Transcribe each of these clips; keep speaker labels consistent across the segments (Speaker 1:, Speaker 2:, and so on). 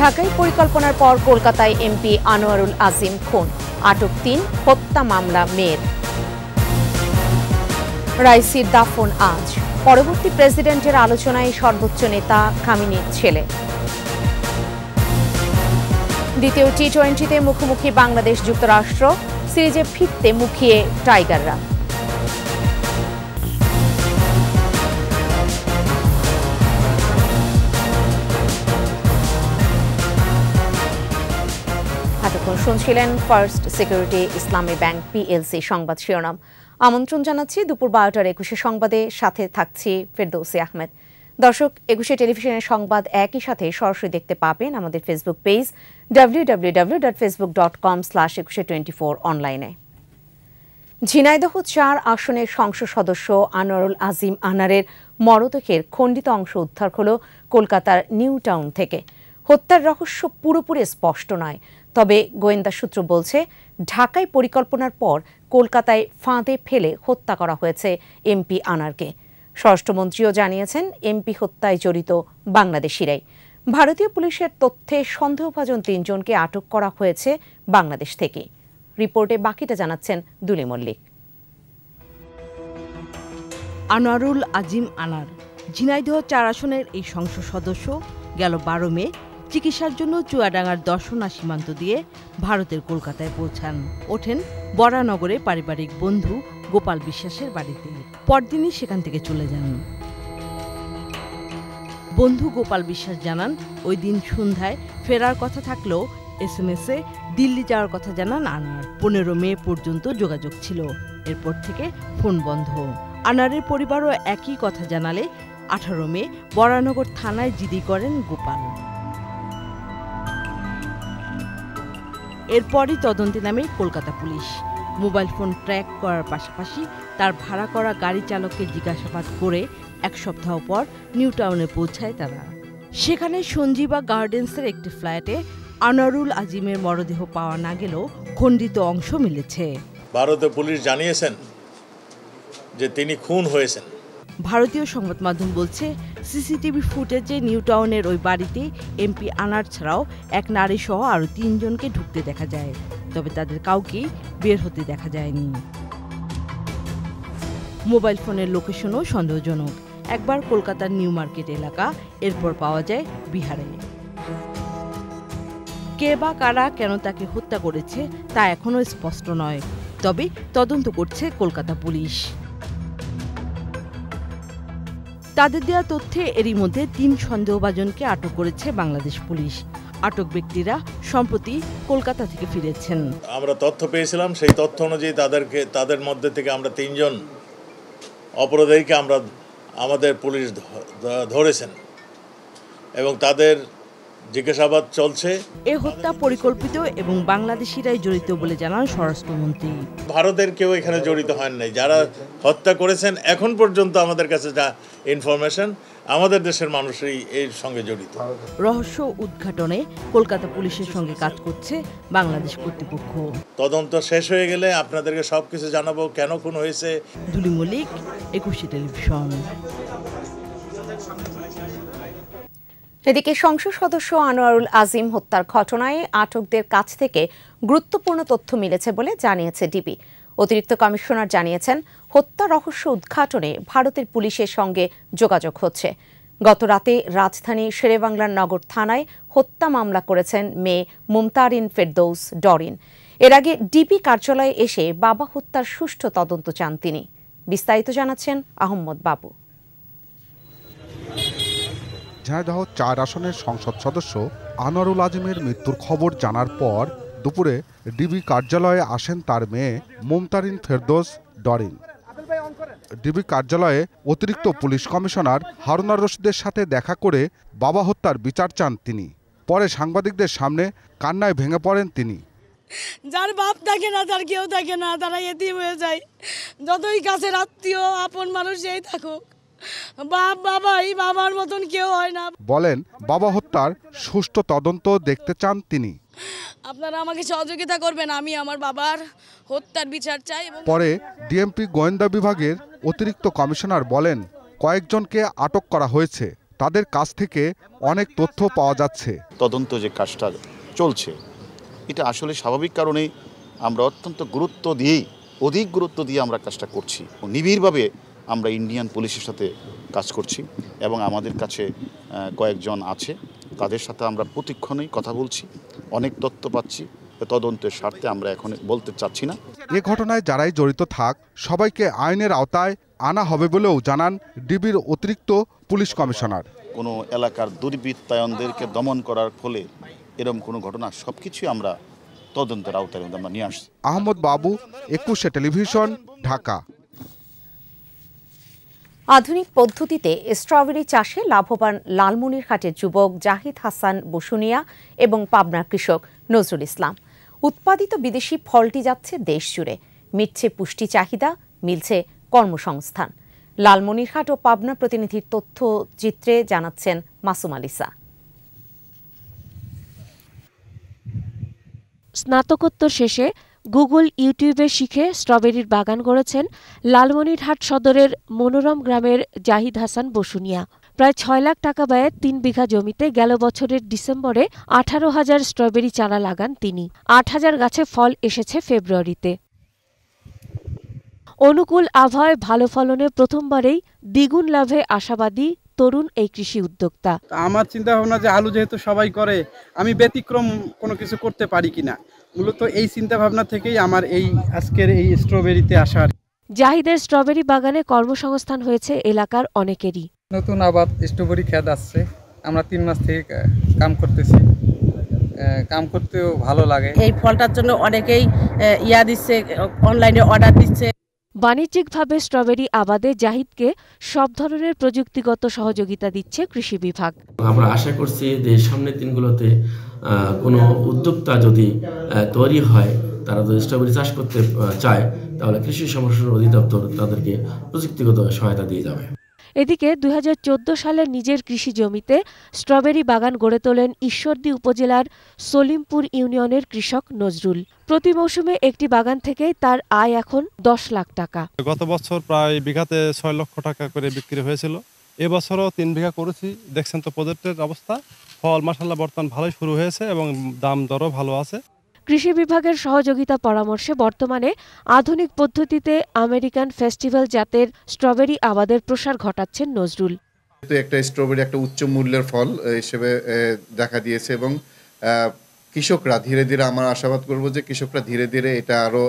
Speaker 1: ঢাকায় পরিকল্পনার পর কলকাতায় এমপি আনোয়ারুল আজিম খুন, আটক ৩, হত্যা মামলা মেয়ের। রাইসির দাফন আজ, পরবর্তী প্রেসিডেন্টের আলোচনায় সর্বোচ্চ নেতা খামেনির ছেলে। দ্বিতীয় টি-20তে মুখোমুখি বাংলাদেশ যুক্তরাষ্ট্র, সিরিজে ফিরতে মুখিয়ে টাইগাররা। এতক্ষণ শুনছিলেন ফার্স্ট সিকিউরিটি ইসলামী ব্যাংক পিএলসি সংবাদ শিরোনাম। আমন্ত্রণ জানাচ্ছি দুপুর 12টার 21 সংবাদে, সাথে থাকছি ফেরদৌসী আহমেদ। দর্শক, 21 টেলিভিশনের সংবাদ একই সাথে সরাসরি দেখতে পাবেন আমাদের ফেসবুক পেজ www.facebook.com/2124 অনলাইনে। ঝিনাইদহ 4 আসনের সংসদ সদস্য আনোয়ারুল আজিম আনারের মরদেহের খণ্ডিত অংশ উদ্ধার হল কলকাতার নিউ টাউন থেকে। হত্যার রহস্য পুরোপুরি স্পষ্ট নয়, তবে গোয়েন্দা সূত্র বলছে ঢাকায় পরিকল্পনার পর কলকাতায় ফাঁদে ফেলে হত্যা করা হয়েছে এমপি আনারকে। স্বরাষ্ট্রমন্ত্রীও জানিয়েছেন এমপি হত্যায় জড়িত বাংলাদেশিরাই। ভারতীয় পুলিশের তথ্যে সন্দেহভাজন 3 জনকে আটক করা হয়েছে বাংলাদেশ থেকে। রিপোর্টে বাকিটা জানাচ্ছেন দুলি মল্লিক।
Speaker 2: আনোয়ারুল আজিম আনার ঝিনাইদহ 4 আসনের এই সংসদ সদস্য গেল 12 মে চিকিৎসার জন্য চুয়াডাঙ্গার দর্শনা সীমান্ত দিয়ে ভারতের কলকাতায় পৌঁছান। ওঠেন বরানগরে পারিবারিক বন্ধু গোপাল বিশ্বাসের বাড়িতে। পরদিনই সেখান থেকে চলে যান। বন্ধু গোপাল বিশ্বাস জানান, ওই দিন সন্ধ্যায় ফেরার কথা থাকলেও SMS-এ দিল্লি যাওয়ার কথা জানান আনার। 15 মে পর্যন্ত যোগাযোগ ছিল, এরপর থেকে ফোন বন্ধ। আনারের পরিবারও একই কথা জানালে 18 মে বরানগর থানায় জিডি করেন গোপাল। এরপরই তদন্তে নামে Kolkata police. Mobile phone track করার পাশাপাশি তার ভাড়া করা গাড়ি চালককে জিজ্ঞাসাবাদ করে 1 সপ্তাহ পর নিউ টাউনে পৌঁছায় তারা। সেখানে সঞ্জীবা গার্ডেন্সের একটি ফ্ল্যাটে আনোয়ারুল আজিমের মরদেহ পাওয়া না গেলেও খণ্ডিত অংশ মিলেছে।
Speaker 3: ভারতীয় পুলিশ জানিয়েছেন যে তিনি খুন হয়েছেন।
Speaker 2: ভারতীয় সংবাদ মাধ্যম বলছে, সিসিটিভি ফুটেজে নিউ টাউনের ওই বাড়িতে এমপি আনার ছাড়াও এক নারী সহ আরও 3 জনকে ঢুকতে দেখা যায়, তবে তাদের কাউকেই বের হতে দেখা যায়নি। মোবাইল ফোনের লোকেশনও সন্দেহজনক। একবার কলকাতার নিউ মার্কেট এলাকা, এরপর পাওয়া যায় বিহারে। কে বা কারা কেন তাকে হত্যা করেছে তা এখনও স্পষ্ট নয়, তবে তদন্ত করছে কলকাতা পুলিশ। তাদের দেওয়া তথ্যে এরই মধ্যে 3 সন্দেহভাজনকে আটক করেছে বাংলাদেশ পুলিশ। আটক ব্যক্তিরা সম্প্রতি কলকাতা থেকে ফিরেছেন।
Speaker 3: আমরা তথ্য পেয়েছিলাম, সেই তথ্য অনুযায়ী তাদের মধ্যে থেকে আমরা 3 জন অপরাধীকে আমাদের পুলিশ ধরেছেন এবং তাদের জিজ্ঞাসাবাদ চলছে।
Speaker 2: এ হত্যা পরিকল্পিত এবং বাংলাদেশিরাই জড়িত বলে জানান স্বরাষ্ট্রমন্ত্রী।
Speaker 3: ভারতের কেউ এখানে জড়িত হন নাই। যারা হত্যা করেছেন এখন পর্যন্ত আমাদের কাছে যা ইনফরমেশন, আমাদের দেশের মানুষই এর সঙ্গে জড়িত।
Speaker 2: রহস্য উদ্ঘাটনে কলকাতা পুলিশের সঙ্গে কাজ করছে বাংলাদেশ কর্তৃপক্ষ।
Speaker 3: তদন্ত শেষ হয়ে গেলে আপনাদেরকে সবকিছু জানাবো কেন খুন হয়েছে।
Speaker 2: দুলি মল্লিক, 21 টেলিভিশন।
Speaker 1: এদিকে সংসদ সদস্য আনোয়ারুল আজিম হত্যার ঘটনায় আটকদের কাছ থেকে গুরুত্বপূর্ণ তথ্য মিলেছে বলে জানিয়েছে ডিবি। অতিরিক্ত কমিশনার জানিয়েছেন, হত্যা রহস্য উদ্ঘাটনে ভারতের পুলিশের সঙ্গে যোগাযোগ হচ্ছে। গত রাতে রাজধানী শেরেবাংলার নগর থানায় হত্যা মামলা করেছেন মেয়ে মুমতারিন ফেরদৌস ডরিন। এর আগে ডিবি কার্যালয়ে এসে বাবা হত্যার সুষ্ঠু তদন্ত চান তিনি। বিস্তারিত জানাচ্ছেন আহম্মদ বাবু।
Speaker 4: ঝিনাইদহ 4 আসনের সংসদ সদস্য আনোয়ারুল আজিমের মৃত্যুর খবর জানার পর দুপুরে ডিবি কার্যালয়ে আসেন তার মেয়ে মুমতারিন ফেরদৌস ডরিন। ডিবি কার্যালয়ে অতিরিক্ত পুলিশ কমিশনার হারুনার রশিদের সাথে দেখা করে বাবা হত্যার বিচার চান তিনি। পরে সাংবাদিকদের সামনে কান্নায় ভেঙে পড়েন তিনি।
Speaker 5: যার বাপ থাকে না, তার কেউ থাকে না, তারা এতিম হয়ে যায়। যতই কাছের আত্মীয় আপন মানুষ যেই থাকুক, বাবাই বাবার মতন কেউ হয় না।
Speaker 4: বলেন, বাবা হত্যার সুষ্ঠু তদন্ত দেখতে চান তিনি।
Speaker 5: আপনারা আমাকে সহযোগিতা করবেন, আমি আমার বাবার হত্যার বিচার চাই।
Speaker 4: পরে ডিএমপি গোয়েন্দা বিভাগের অতিরিক্ত কমিশনার বলেন, কয়েকজনকে আটক করা হয়েছে, তাদের কাছ থেকে অনেক তথ্য পাওয়া যাচ্ছে।
Speaker 6: তদন্ত যে কাজটা চলছে এটা আসলে স্বাভাবিক কারণেই আমরা অত্যন্ত অধিক গুরুত্ব দিয়ে আমরা কাজটা করছি। নিবিড়ভাবে আমরা ইন্ডিয়ান পুলিশের সাথে কাজ করছি এবং আমাদের কাছে কয়েকজন আছে, তাদের সাথে আমরা প্রতিক্ষণেই কথা বলছি, অনেক তথ্য পাচ্ছি। তদন্তের স্বার্থে আমরা এখন বলতে চাচ্ছি না।
Speaker 4: এ ঘটনায় যারাই জড়িত থাক সবাইকে আইনের আওতায় আনা হবে বলেও জানান ডিবির অতিরিক্ত পুলিশ কমিশনার।
Speaker 6: কোনো এলাকার দুর্বৃত্তায়নদেরকে দমন করার ফলে এরকম কোনো ঘটনা সবকিছুই আমরা তদন্তের আওতায় আমরা নিয়ে আসছি।
Speaker 4: আহমদ বাবু, 21 টেলিভিশন, ঢাকা।
Speaker 1: আধুনিক পদ্ধতিতে স্ট্রবেরি চাষে লাভবান লালমনিরহাটের যুবক জাহিদ হাসান বসুনিয়া এবং পাবনার কৃষক নজরুল ইসলাম। উৎপাদিত বিদেশি ফলটি যাচ্ছে দেশ জুড়ে, মিটছে পুষ্টি চাহিদা, মিলছে কর্মসংস্থান। লালমনিরহাট ও পাবনা প্রতিনিধির তথ্যচিত্রে জানাচ্ছেন মাসুম আলিসা।
Speaker 7: স্নাতকোত্তর শেষে গুগল ইউটিউবে শিখে স্ট্রবেরির বাগান গড়েছেন লালমনিরহাট সদরের মনোরম গ্রামের জাহিদ হাসান বসুনিয়া। প্রায় 6 লাখ টাকা ব্যয়ে 3 বিঘা জমিতে গেল বছরের ডিসেম্বরে 18,000 স্ট্রবেরি চারা লাগান তিনি। 8,000 গাছে ফল এসেছে ফেব্রুয়ারিতে। অনুকূল আবহাওয়ায় ভালো ফলনে প্রথমবারেই দ্বিগুণ লাভে আশাবাদী তরুণ এই কৃষি উদ্যোক্তা।
Speaker 8: আমার চিন্তা ভাবনা যে আলু যেহেতু সবাই করে, আমি ব্যতিক্রম কোনো কিছু করতে পারি কিনা, মূলত এই চিন্তা ভাবনা থেকেই আমার এই আজকের এই স্ট্রবেরিতে আসার।
Speaker 7: জাহিদের স্ট্রবেরি বাগানে কর্মসংস্থান হয়েছে এলাকার অনেকেরই।
Speaker 9: নতুন আবাদ স্ট্রবেরি ক্ষেত আসছে, আমরা 3 মাস থেকে কাম করতেছি, কাম করতেও ভালো লাগে।
Speaker 5: এই ফলটার জন্য অনেকেই দিচ্ছে, অনলাইনে অর্ডার দিচ্ছে।
Speaker 7: বাণিজ্যিকভাবে স্ট্রবেরি আবাদে জাহিদকে সব ধরনের প্রযুক্তিগত সহযোগিতা দিচ্ছে কৃষি বিভাগ।
Speaker 10: আমরা আশা করছি যে সামনের দিনগুলোতে কোনো উদ্যোক্তা যদি তৈরি হয়, তারা যদি স্ট্রবেরি চাষ করতে চায়, তাহলে কৃষি সম্প্রসারণ অধিদপ্তর তাদেরকে প্রযুক্তিগত সহায়তা দিয়ে যাবে।
Speaker 7: এদিকে 2014 সালে নিজের কৃষি জমিতে স্ট্রবেরি বাগান গড়ে তোলেন ঈশ্বরদী উপজেলার সলিমপুর ইউনিয়নের কৃষক নজরুল। প্রতি মৌসুমে একটি বাগান থেকেই তার আয় এখন 10 লাখ টাকা।
Speaker 11: গত বছর প্রায় বিঘাতে 6 লক্ষ টাকা করে বিক্রি হয়েছিল। এবছরও 3 বিঘা করেছি। দেখছেন তো প্রজেক্টের অবস্থা, ফল মাশাআল্লাহ বর্তমান ভালোই শুরু হয়েছে এবং দাম দরও ভালো আছে।
Speaker 7: কৃষি বিভাগের সহযোগিতা পরামর্শে বর্তমানে আধুনিক পদ্ধতিতে আমেরিকান ফেস্টিভ্যাল জাতের স্ট্রবেরি আবাদের প্রসার ঘটাচ্ছেন নজরুল।
Speaker 12: একটা স্ট্রবেরি একটা উচ্চ মূল্যের ফল হিসেবে দেখা দিয়েছে এবং কৃষকরা ধীরে ধীরে, আমরা আশাবাদ করব যে কৃষকরা ধীরে ধীরে এটা আরো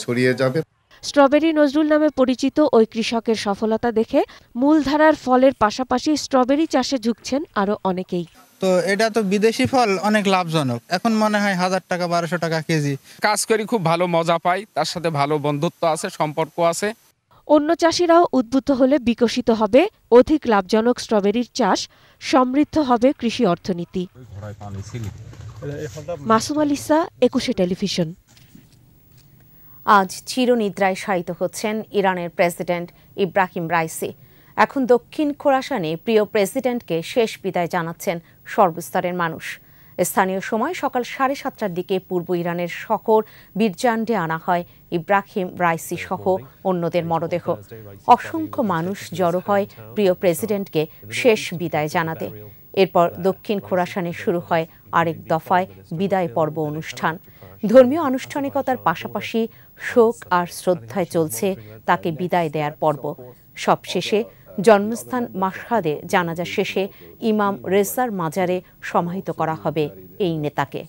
Speaker 12: ছড়িয়ে যাবে।
Speaker 7: স্ট্রবেরি নজরুল নামে পরিচিত ওই কৃষকের সফলতা দেখে মূলধারার ফলের পাশাপাশি স্ট্রবেরি চাষে ঝুঁকছেন আরো অনেকেই।
Speaker 13: তো এটা তো বিদেশি ফল, অনেক লাভজনক। এখন মনে হয় 1000 টাকা 1200 টাকা কেজি।
Speaker 14: কাজ করি, খুব ভালো মজা পাই, তার সাথে ভালো বন্ধুত্ব আছে, সম্পর্ক আছে।
Speaker 7: অন্য চাষিরাও উদ্বুদ্ধ হলে বিকশিত হবে অধিক লাভজনক স্ট্রবেরির চাষ, সমৃদ্ধ হবে কৃষি অর্থনীতি। মাসুম আলিসা, 21 টেলিভিশন।
Speaker 1: আজ চিরনিদ্রায় শায়িত হচ্ছেন ইরানের প্রেসিডেন্ট ইব্রাহিম রাইসি। এখন দক্ষিণ খোরাসানে প্রিয় প্রেসিডেন্টকে শেষ বিদায় জানাচ্ছেন সর্বস্তরের মানুষ। স্থানীয় সময় সকাল 7:30টার দিকে পূর্ব ইরানের শহর বিরজান্ডে আনা হয় ইব্রাহিম রাইসি সহ অন্যদের মরদেহ। অসংখ্য মানুষ জড়ো হয় প্রিয় প্রেসিডেন্টকে শেষ বিদায় জানাতে। এরপর দক্ষিণ খোরাসানে শুরু হয় আরেক দফায় বিদায় পর্ব অনুষ্ঠান। ধর্মীয় আনুষ্ঠানিকতার পাশাপাশি শোক আর শ্রদ্ধায় চলছে তাকে বিদায় দেওয়ার পর্ব। সবশেষে জন্মস্থান মাশহাদে জানাজা শেষে ইমাম রেজার মাজারে সমাহিত করা হবে এই নেতাকে।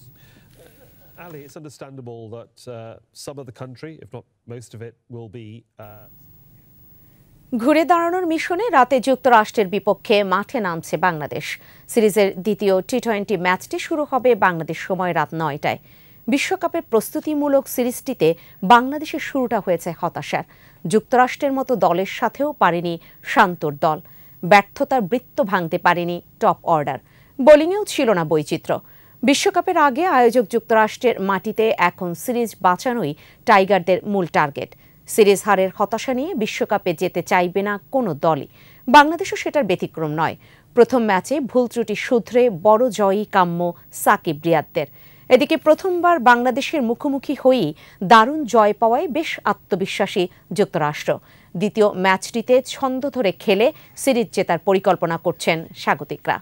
Speaker 1: ঘুরে দাঁড়ানোর মিশনে রাতে যুক্তরাষ্ট্রের বিপক্ষে মাঠে নামছে বাংলাদেশ। সিরিজের দ্বিতীয় টি-20 ম্যাচটি শুরু হবে বাংলাদেশ সময় রাত 9টায়। বিশ্বকাপের প্রস্তুতিমূলক সিরিজটিতে বাংলাদেশের শুরুটা হয়েছে হতাশার। যুক্তরাষ্ট্রের মতো দলের সাথেও পারেনি শান্তর দল। ব্যর্থতার বৃত্ত ভাঙতে পারেনি টপ অর্ডার। বোলিংয়েও ছিল না বৈচিত্র্য। বিশ্বকাপের আগে আয়োজক যুক্তরাষ্ট্রের মাটিতে এখন সিরিজ বাঁচানোই টাইগারদের মূল টার্গেট। সিরিজ হারের হতাশা নিয়ে বিশ্বকাপে যেতে চাইবে না কোনো দলই। বাংলাদেশও সেটার ব্যতিক্রম নয়। প্রথম ম্যাচে ভুল ত্রুটি শুধরে বড় জয়ই কাম্য সাকিব রিয়াদদের। এদিকে প্রথমবার বাংলাদেশের মুখোমুখি হয়েই দারুণ জয় পাওয়ায় বেশ আত্মবিশ্বাসী যুক্তরাষ্ট্র। দ্বিতীয় ম্যাচটিতে ছন্দ ধরে খেলে সিরিজ জেতার পরিকল্পনা করছেন স্বাগতিকরা।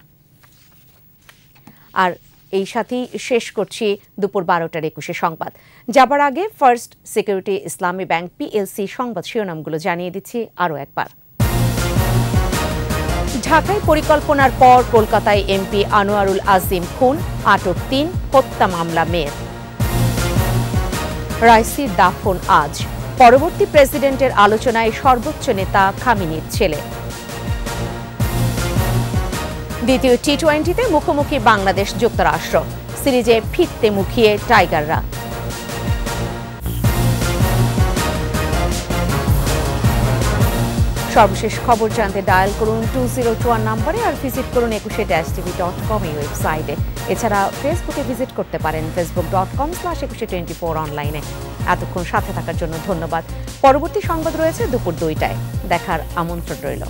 Speaker 1: আর এই সাথেই শেষ করছি দুপুর 12টার 21 সংবাদ। যাবার আগে ফার্স্ট সিকিউরিটি ইসলামী ব্যাংক পিএলসি সংবাদ শিরোনামগুলো জানিয়ে দিচ্ছি আরও একবার। ঢাকায় পরিকল্পনার পর কলকাতায় এমপি আনোয়ারুল আজিম খুন, আটক ৩, হত্যা মামলা মেয়ের। রাইসির দাফন আজ, পরবর্তী প্রেসিডেন্টের আলোচনায় সর্বোচ্চ নেতা খামেনির ছেলে। দ্বিতীয় টি-20তে মুখোমুখি বাংলাদেশ যুক্তরাষ্ট্র, সিরিজে ফিরতে মুখিয়ে টাইগাররা। সর্বশেষ খবর জানতে ডায়াল করুন 2021 নম্বরে আর ভিজিট করুন 21-tv.com এই ওয়েবসাইটে। এছাড়া ফেসবুকে ভিজিট করতে পারেন facebook.com/2124 অনলাইনে। এতক্ষণ সাথে থাকার জন্য ধন্যবাদ। পরবর্তী সংবাদ রয়েছে দুপুর 2টায়, দেখার আমন্ত্রণ রইল।